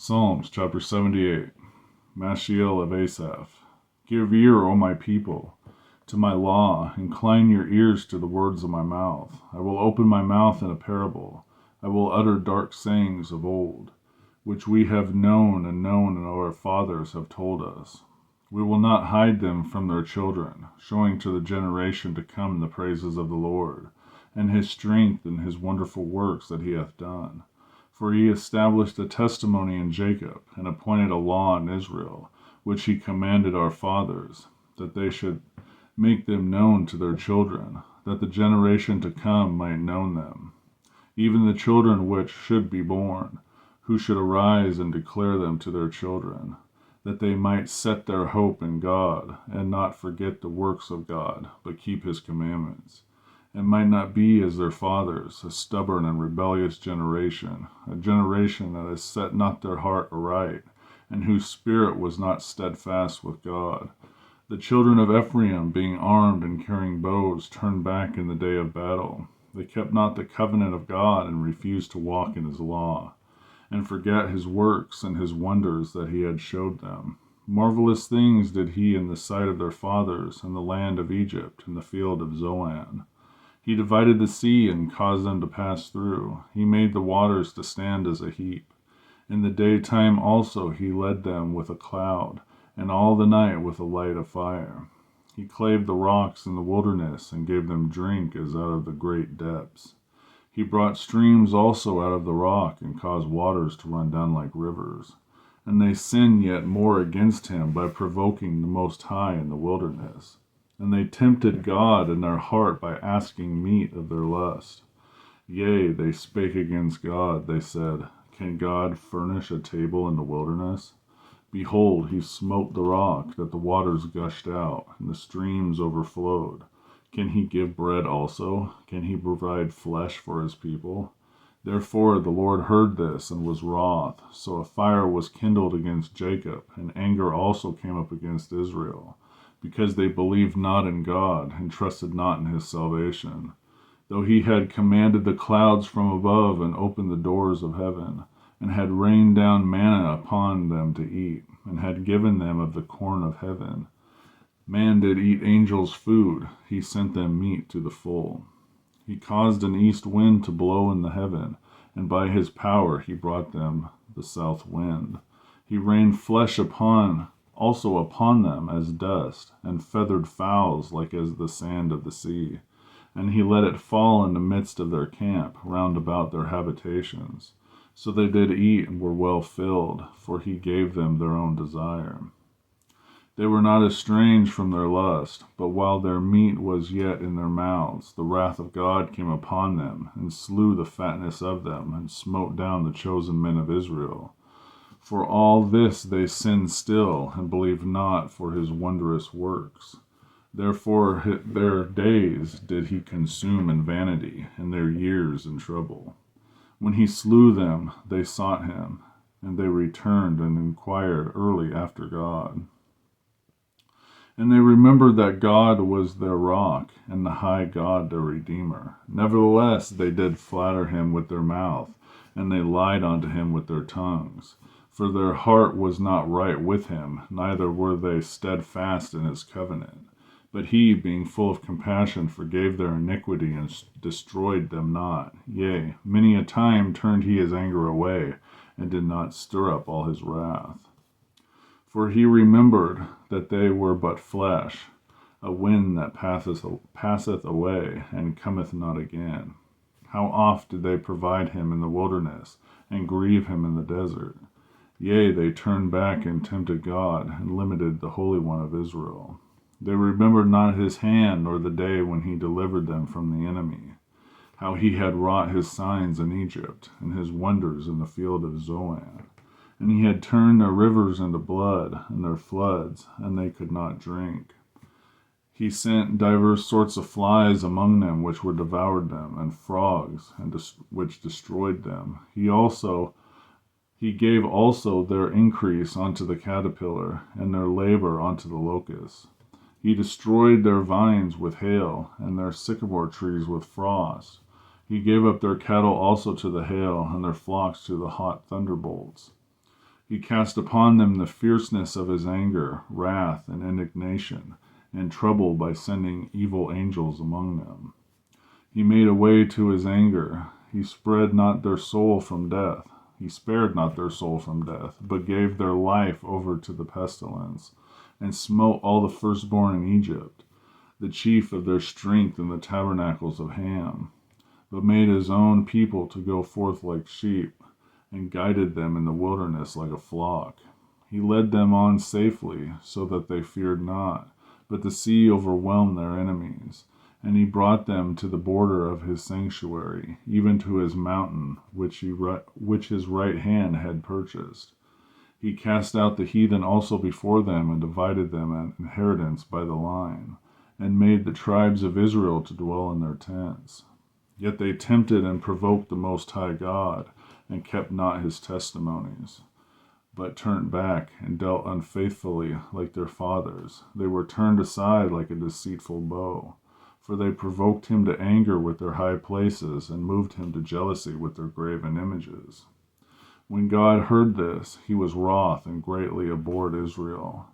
Psalms chapter 78. Mashiel of Asaph. Give ear, O my people, to my law. Incline your ears to the words of my mouth. I will open my mouth in a parable. I will utter dark sayings of old, which we have known and our fathers have told us. We will not hide them from their children, showing to the generation to come the praises of the Lord, and his strength and his wonderful works that he hath done. For he established a testimony in Jacob, and appointed a law in Israel, which he commanded our fathers, that they should make them known to their children, that the generation to come might know them, even the children which should be born, who should arise and declare them to their children, that they might set their hope in God, and not forget the works of God, but keep his commandments, and might not be as their fathers, a stubborn and rebellious generation, a generation that has set not their heart aright, and whose spirit was not steadfast with God. The children of Ephraim, being armed and carrying bows, turned back in the day of battle. They kept not the covenant of God, and refused to walk in his law, and forgat his works and his wonders that he had showed them. Marvelous things did he in the sight of their fathers, in the land of Egypt, in the field of Zoan. He divided the sea and caused them to pass through. He made the waters to stand as a heap. In the daytime also he led them with a cloud, and all the night with a light of fire. He clave the rocks in the wilderness, and gave them drink as out of the great depths. He brought streams also out of the rock, and caused waters to run down like rivers. And they sinned yet more against him by provoking the Most High in the wilderness. And they tempted God in their heart by asking meat of their lust. Yea, they spake against God. They said, Can God furnish a table in the wilderness? Behold, he smote the rock, that the waters gushed out, and the streams overflowed. Can he give bread also? Can he provide flesh for his people? Therefore the Lord heard this, and was wroth. So a fire was kindled against Jacob, and anger also came up against Israel, because they believed not in God, and trusted not in his salvation. Though he had commanded the clouds from above, and opened the doors of heaven, and had rained down manna upon them to eat, and had given them of the corn of heaven. Man did eat angels' food, he sent them meat to the full. He caused an east wind to blow in the heaven, and by his power he brought them the south wind. He rained flesh also upon them as dust, and feathered fowls like as the sand of the sea. And he let it fall in the midst of their camp, round about their habitations. So they did eat and were well filled, for he gave them their own desire. They were not estranged from their lust, but while their meat was yet in their mouths, the wrath of God came upon them, and slew the fatness of them, and smote down the chosen men of Israel. For all this they sinned still, and believed not for his wondrous works. Therefore their days did he consume in vanity, and their years in trouble. When he slew them, they sought him, and they returned and inquired early after God. And they remembered that God was their rock, and the high God their Redeemer. Nevertheless they did flatter him with their mouth, and they lied unto him with their tongues. For their heart was not right with him, neither were they steadfast in his covenant. But he, being full of compassion, forgave their iniquity, and destroyed them not. Yea, many a time turned he his anger away, and did not stir up all his wrath. For he remembered that they were but flesh, a wind that passeth away, and cometh not again. How oft did they provide him in the wilderness, and grieve him in the desert? Yea, they turned back and tempted God, and limited the Holy One of Israel. They remembered not his hand, nor the day when he delivered them from the enemy, how he had wrought his signs in Egypt, and his wonders in the field of Zoan. And he had turned their rivers into blood, and their floods, and they could not drink. He sent divers sorts of flies among them, which were devoured them, and frogs, which destroyed them. He gave also their increase unto the caterpillar, and their labor unto the locust. He destroyed their vines with hail, and their sycamore trees with frost. He gave up their cattle also to the hail, and their flocks to the hot thunderbolts. He cast upon them the fierceness of his anger, wrath, and indignation, and trouble by sending evil angels among them. He made a way to his anger. He spared not their soul from death. But gave their life over to the pestilence, and smote all the firstborn in Egypt, the chief of their strength in the tabernacles of Ham, but made his own people to go forth like sheep, and guided them in the wilderness like a flock. He led them on safely, so that they feared not, but the sea overwhelmed their enemies. And he brought them to the border of his sanctuary, even to his mountain, which his right hand had purchased. He cast out the heathen also before them, and divided them an inheritance by the line, and made the tribes of Israel to dwell in their tents. Yet they tempted and provoked the Most High God, and kept not his testimonies, but turned back and dealt unfaithfully like their fathers. They were turned aside like a deceitful bow. For they provoked him to anger with their high places, and moved him to jealousy with their graven images. When God heard this, he was wroth and greatly abhorred Israel,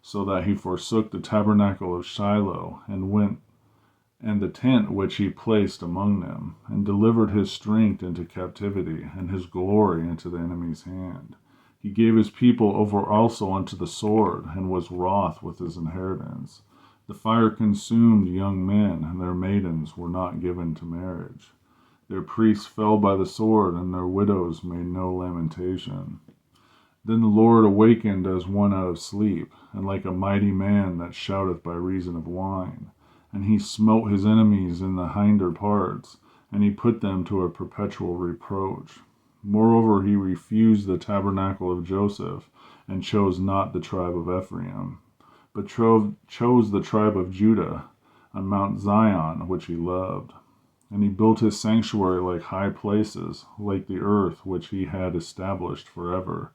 so that he forsook the tabernacle of Shiloh, and the tent which he placed among them, and delivered his strength into captivity, and his glory into the enemy's hand. He gave his people over also unto the sword, and was wroth with his inheritance. The fire consumed young men, and their maidens were not given to marriage. Their priests fell by the sword, and their widows made no lamentation. Then the Lord awakened as one out of sleep, and like a mighty man that shouteth by reason of wine. And he smote his enemies in the hinder parts, and he put them to a perpetual reproach. Moreover, he refused the tabernacle of Joseph, and chose not the tribe of Ephraim, but chose the tribe of Judah, on Mount Zion, which he loved. And he built his sanctuary like high places, like the earth which he had established forever.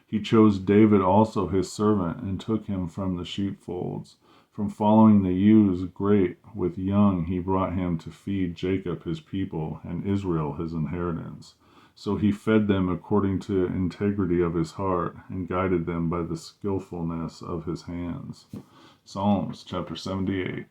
He chose David also his servant, and took him from the sheepfolds. From following the ewes great with young, he brought him to feed Jacob his people, and Israel his inheritance. So he fed them according to integrity of his heart, and guided them by the skillfulness of his hands. Psalms chapter 78.